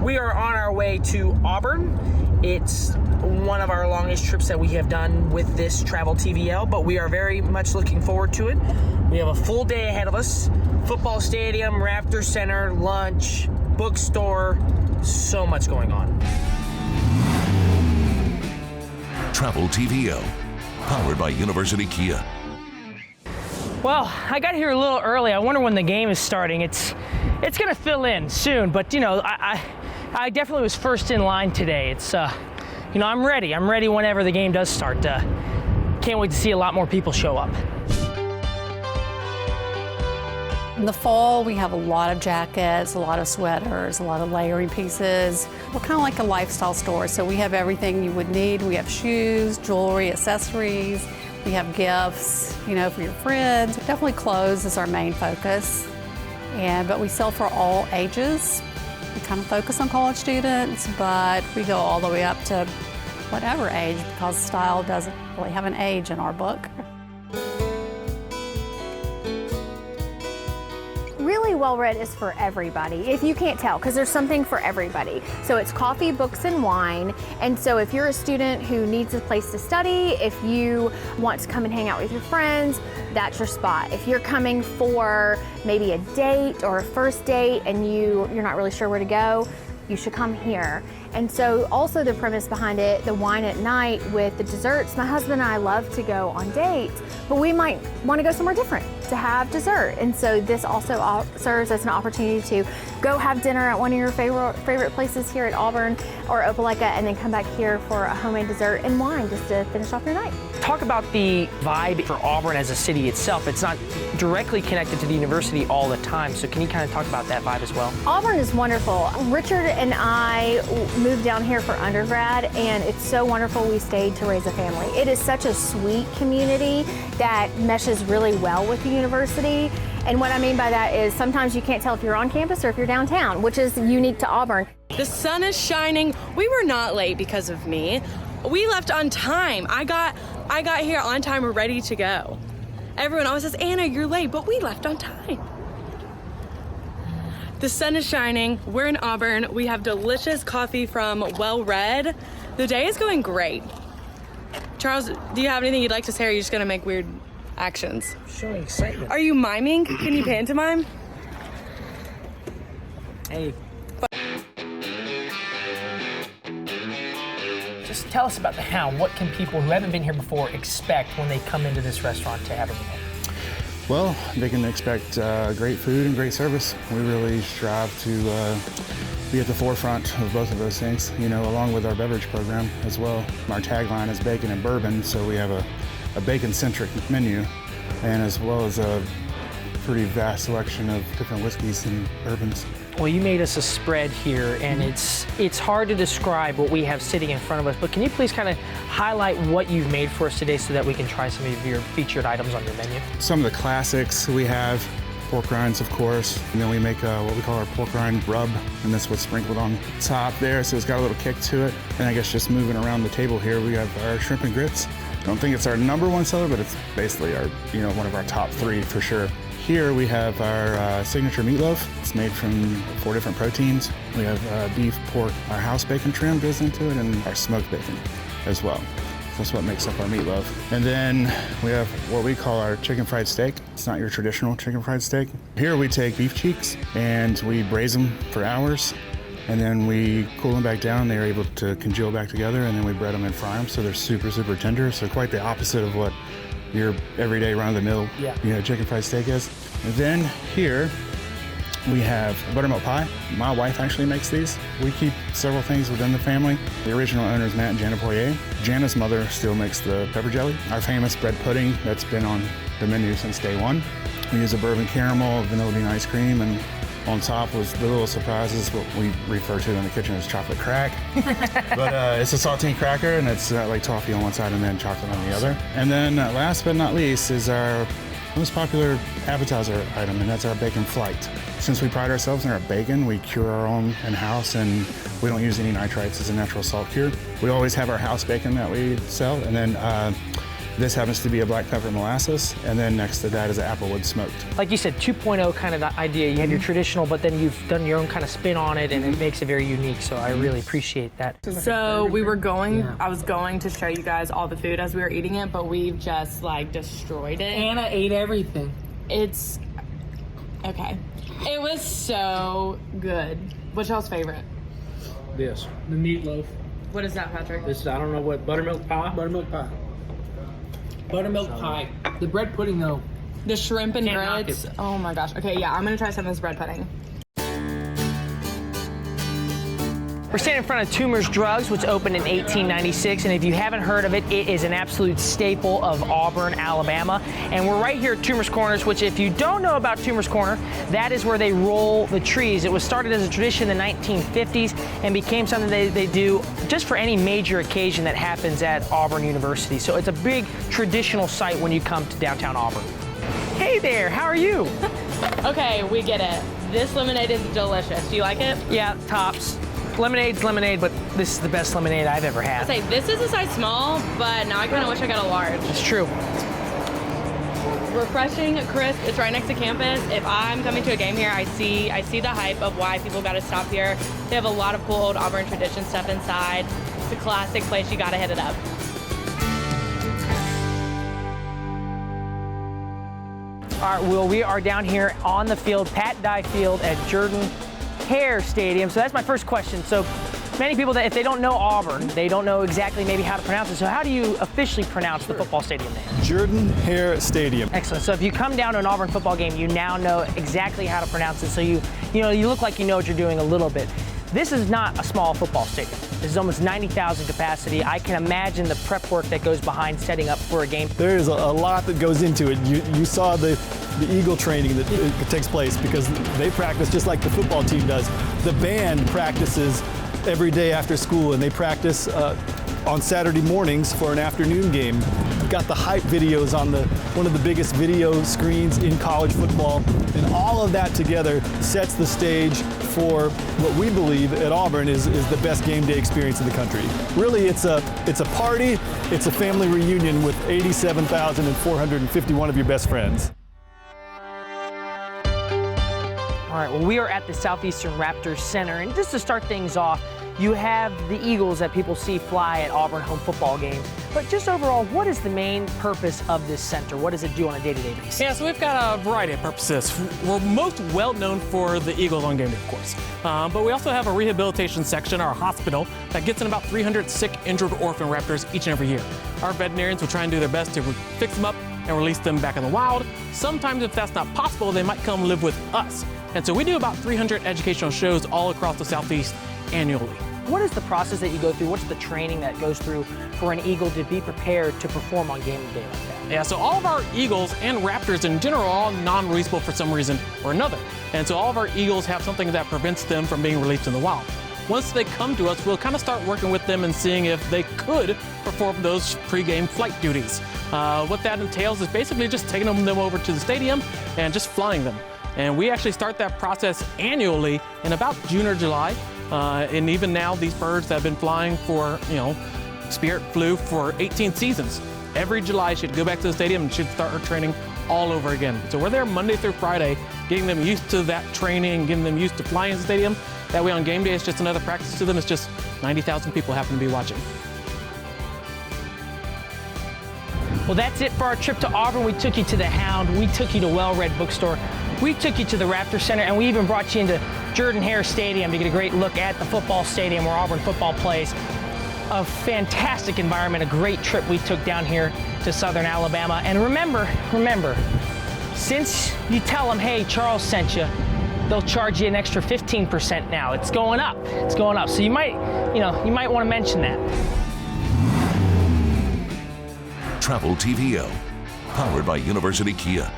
We are on our way to Auburn. It's one of our longest trips that we have done with this Travel TVL, but we are very much looking forward to it. We have a full day ahead of us. Football stadium, Raptor Center, lunch, bookstore, so much going on. Travel TVL, powered by University Kia. Well, I got here a little early. I wonder when the game is starting. It's gonna fill in soon, but you know, I definitely was first in line today. It's you know, I'm ready whenever the game does start. Can't wait to see a lot more people show up. In the fall, we have a lot of jackets, a lot of sweaters, a lot of layering pieces. We're kind of like a lifestyle store, so we have everything you would need. We have shoes, jewelry, accessories. We have gifts, you know, for your friends. Definitely clothes is our main focus, but we sell for all ages. We kind of focus on college students, but we go all the way up to whatever age because style doesn't really have an age in our book. Really Well Read is for everybody, if you can't tell, because there's something for everybody. So it's coffee, books, and wine. And so if you're a student who needs a place to study, if you want to come and hang out with your friends, that's your spot. If you're coming for maybe a date or a first date and you're not really sure where to go, you should come here. And so also the premise behind it, the wine at night with the desserts, my husband and I love to go on dates, but we might want to go somewhere different to have dessert. And so this also serves as an opportunity to go have dinner at one of your favorite places here at Auburn or Opelika, and then come back here for a homemade dessert and wine just to finish off your night. Talk about the vibe for Auburn as a city itself. It's not directly connected to the university all the time, so can you kind of talk about that vibe as well? Auburn is wonderful. Richard and I moved down here for undergrad, and it's so wonderful we stayed to raise a family. It is such a sweet community that meshes really well with the university. And what I mean by that is sometimes you can't tell if you're on campus or if you're downtown, which is unique to Auburn. The sun is shining. We were not late because of me. We left on time. I got here on time. We're ready to go. Everyone always says, Anna, you're late, but we left on time. The sun is shining. We're in Auburn. We have delicious coffee from Well Read. The day is going great. Charles, do you have anything you'd like to say, or are you just gonna make weird actions? Showing excitement. Are you miming? Can you pantomime? Hey. Just tell us about the Hound. What can people who haven't been here before expect when they come into this restaurant to have a meal? Well, they can expect great food and great service. We really strive to be at the forefront of both of those things, you know, along with our beverage program as well. Our tagline is bacon and bourbon, so we have a bacon-centric menu, and as well as a pretty vast selection of different whiskeys and bourbons. Well, you made us a spread here, and it's hard to describe what we have sitting in front of us, but can you please kind of highlight what you've made for us today so that we can try some of your featured items on your menu? Some of the classics we have, pork rinds, of course, and then we make what we call our pork rind rub, and that's what's sprinkled on top there, so it's got a little kick to it. And I guess just moving around the table here, we have our shrimp and grits. I don't think it's our #1 seller, but it's basically our, you know, one of our top 3 for sure. Here we have our signature meatloaf. It's made from 4 different proteins. We have beef, pork, our house bacon trim goes into it, and our smoked bacon as well. That's what makes up our meatloaf. And then we have what we call our chicken fried steak. It's not your traditional chicken fried steak. Here we take beef cheeks and we braise them for hours, and then we cool them back down. They're able to congeal back together, and then we bread them and fry them, so they're super, super tender. So quite the opposite of what your everyday run-of-the-mill, you know, chicken fried steak is. And then here we have buttermilk pie. My wife actually makes these. We keep several things within the family. The original owners, Matt and Jana Poirier. Jana's mother still makes the pepper jelly. Our famous bread pudding that's been on the menu since day one. We use a bourbon caramel, vanilla bean ice cream, and on top was the little surprises, what we refer to in the kitchen as chocolate crack. But it's a saltine cracker, and it's like toffee on one side and then chocolate on the other. And then last but not least is our most popular appetizer item, and that's our bacon flight. Since we pride ourselves in our bacon, we cure our own in-house, and we don't use any nitrites as a natural salt cure. We always have our house bacon that we sell, and then This happens to be a black pepper molasses, and then next to that is an applewood smoked. Like you said, 2.0 kind of idea. You have your traditional, but then you've done your own kind of spin on it, and it makes it very unique. So I really appreciate that. So I was going to show you guys all the food as we were eating it, but we've just like destroyed it. Anna ate everything. It's okay. It was so good. What's y'all's favorite? This, the meatloaf. What is that, Patrick? This, I don't know what, buttermilk pie? Buttermilk pie. Buttermilk pie. The bread pudding, though. The shrimp and Can't knock grits. it. Oh my gosh. Okay, yeah, I'm gonna try some of this bread pudding. We're standing in front of Toomer's Drugs, which opened in 1896, and if you haven't heard of it, it is an absolute staple of Auburn, Alabama. And we're right here at Toomer's Corners, which if you don't know about Toomer's Corner, that is where they roll the trees. It was started as a tradition in the 1950s and became something they do just for any major occasion that happens at Auburn University. So it's a big traditional site when you come to downtown Auburn. Hey there, how are you? Okay, we get it. This lemonade is delicious. Do you like it? Yeah, tops. Lemonade's lemonade, but this is the best lemonade I've ever had. I'll say this is a size small, but now I kind of wish I got a large. It's true. Refreshing, crisp. It's right next to campus. If I'm coming to a game here, I see the hype of why people got to stop here. They have a lot of cool old Auburn tradition stuff inside. It's a classic place. You got to hit it up. All right, Will, we are down here on the field, Pat Dye Field at Jordan Hare Stadium. So that's my first question. So many people, that if they don't know Auburn, they don't know exactly maybe how to pronounce it. So how do you officially pronounce the football stadium name? Jordan Hare Stadium. Excellent. So if you come down to an Auburn football game, you now know exactly how to pronounce it. So you look like you know what you're doing a little bit. This is not a small football stadium. This is almost 90,000 capacity. I can imagine the prep work that goes behind setting up for a game. There's a lot that goes into it. You saw the Eagle training that takes place because they practice just like the football team does. The band practices every day after school, and they practice on Saturday mornings for an afternoon game. We've got the hype videos on one of the biggest video screens in college football, and all of that together sets the stage for what we believe at Auburn is the best game day experience in the country. Really, it's a party, it's a family reunion with 87,451 of your best friends. All right, well, we are at the Southeastern Raptors Center, and just to start things off, you have the Eagles that people see fly at Auburn home football games. But just overall, what is the main purpose of this center? What does it do on a day-to-day basis? Yeah, so we've got a variety of purposes. We're most well known for the Eagles on game day, of course. But we also have a rehabilitation section, our hospital, that gets in about 300 sick, injured orphan raptors each and every year. Our veterinarians will try and do their best to fix them up and release them back in the wild. Sometimes if that's not possible, they might come live with us. And so we do about 300 educational shows all across the Southeast annually. What is the process that you go through? What's the training that goes through for an Eagle to be prepared to perform on game day like that? Yeah, so all of our Eagles and Raptors in general are all non-releasable for some reason or another. And so all of our Eagles have something that prevents them from being released in the wild. Once they come to us, we'll kind of start working with them and seeing if they could perform those pre-game flight duties. What that entails is basically just taking them over to the stadium and just flying them. And we actually start that process annually in about June or July. And even now, these birds that have been flying for, Spirit flew for 18 seasons. Every July, she'd go back to the stadium and she'd start her training all over again. So we're there Monday through Friday, getting them used to that training, getting them used to flying in the stadium. That way on game day, it's just another practice to them. It's just 90,000 people happen to be watching. Well, that's it for our trip to Auburn. We took you to the Hound. We took you to Well-Read Bookstore. We took you to the Raptor Center, and we even brought you into Jordan Hare Stadium to get a great look at the football stadium where Auburn football plays. A fantastic environment, a great trip we took down here to Southern Alabama. And remember, since you tell them, hey, Charles sent you, they'll charge you an extra 15% now. It's going up. It's going up. So you might want to mention that. Travel TVL, powered by University Kia.